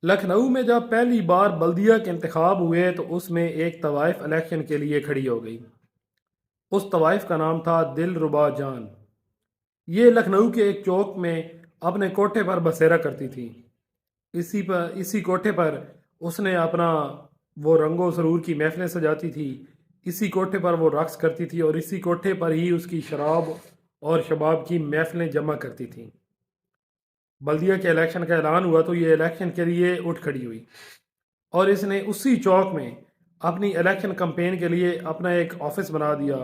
लखनऊ में जब पहली बार बल्दिया के इंतखाब हुए तो उसमें एक तवाइफ इलेक्शन के लिए खड़ी हो गई। उस तवाइफ का नाम था दिलरुबा जान। ये लखनऊ के एक चौक में अपने कोठे पर बसेरा करती थी। इसी कोठे पर उसने अपना वो रंगो सरूर की महफिलें सजाती थी। इसी कोठे पर वो रक्स करती थी और इसी कोठे पर ही उसकी शराब और शबाब की महफिलें जमा करती थी। बल्दिया के इलेक्शन का ऐलान हुआ तो ये इलेक्शन के लिए उठ खड़ी हुई और इसने उसी चौक में अपनी इलेक्शन कैंपेन के लिए अपना एक ऑफिस बना दिया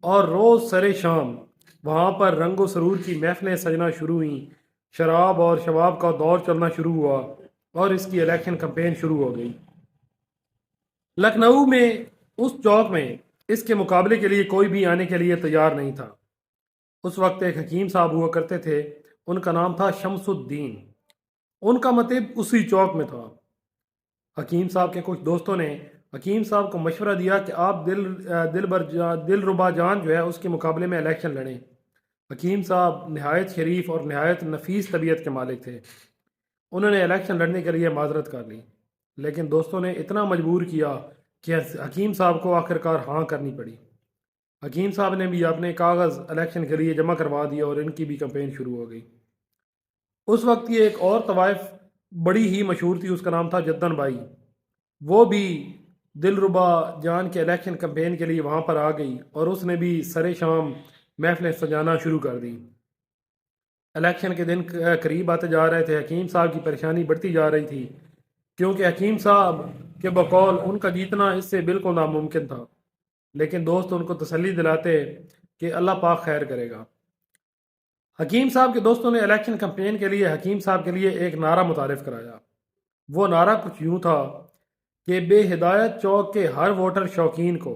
और रोज़ सरे शाम वहाँ पर रंगो सरूर की महफिलें सजना शुरू हुई। शराब और शबाब का दौर चलना शुरू हुआ और इसकी इलेक्शन कैंपेन शुरू हो गई। लखनऊ में उस चौक में इसके मुकाबले के लिए कोई भी आने के लिए तैयार नहीं था। उस वक्त एक हकीम साहब हुआ करते थे, उनका नाम था शमसुद्दीन। उनका मतीब उसी चौक में था। हकीम साहब के कुछ दोस्तों ने हकीम साहब को मशवरा दिया कि आप दिलरुबा जान जो है उसके मुकाबले में इलेक्शन लड़ें। हकीम साहब नहायत शरीफ और नहायत नफीस तबीयत के मालिक थे। उन्होंने इलेक्शन लड़ने के लिए माजरत कर ली, लेकिन दोस्तों ने इतना मजबूर किया कि हकीम साहब को आखिरकार हाँ करनी पड़ी। हकीम साहब ने भी अपने कागज़ इलेक्शन के लिए जमा करवा दिए और इनकी भी कैंपेन शुरू हो गई। उस वक्त ये एक और तवाइफ बड़ी ही मशहूर थी, उसका नाम था जद्दन भाई। वो भी दिलरुबा जान के इलेक्शन कैंपेन के लिए वहाँ पर आ गई और उसने भी सरे शाम महफिलें सजाना शुरू कर दी। इलेक्शन के दिन करीब आते जा रहे थे। हकीम साहब की परेशानी बढ़ती जा रही थी, क्योंकि हकीम साहब के बकौल उनका जीतना इससे बिल्कुल नामुमकिन था। लेकिन दोस्त उनको तसल्ली दिलाते कि अल्लाह पाक खैर करेगा। हकीम साहब के दोस्तों ने इलेक्शन कैंपेन के लिए हकीम साहब के लिए एक नारा मुतारिफ कराया। वो नारा कुछ यूं था कि बेहिदायत चौक के हर वोटर शौकीन को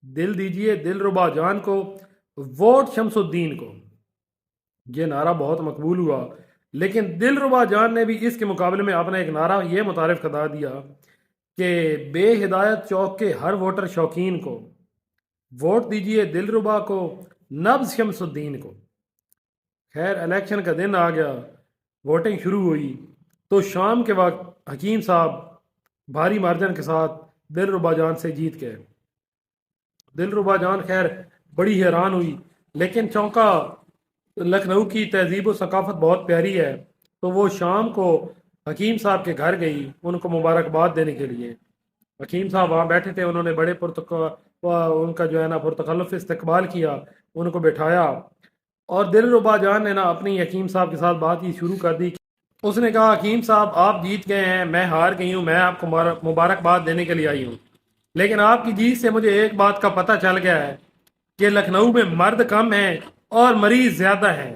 दिल दीजिए दिलरुबा जान को, वोट शमसुद्दीन को। ये नारा बहुत मकबूल हुआ, लेकिन दिलरुबा जान ने भी इसके मुकाबले में अपना एक नारा ये मुतारिफ करा दिया कि बेहिदायत चौक के हर वोटर शौकीन को वोट दीजिए दिलरुबा को, नब्ज शमसुद्दीन को। खैर, इलेक्शन का दिन आ गया, वोटिंग शुरू हुई तो शाम के वक्त हकीम साहब भारी मार्जिन के साथ दिलरुबा जान से जीत गए। दिलरुबा जान खैर बड़ी हैरान हुई, लेकिन चौंका। लखनऊ की तहजीब व सकाफत बहुत प्यारी है, तो वो शाम को हकीम साहब के घर गई उनको मुबारकबाद देने के लिए। हकीम साहब वहाँ बैठे थे, उन्होंने बड़े उनका जो है ना पुरतकल्लुफ़ इस्तकबाल किया, उनको बिठाया और दिलरुबा जान ने ना अपनी हकीम साहब के साथ बात ही शुरू कर दी। उसने कहा, हकीम साहब आप जीत गए हैं, मैं हार गई हूँ, मैं आपको मुबारकबाद देने के लिए आई हूँ। लेकिन आपकी जीत से मुझे एक बात का पता चल गया है कि लखनऊ में मर्द कम हैं और मरीज ज़्यादा हैं।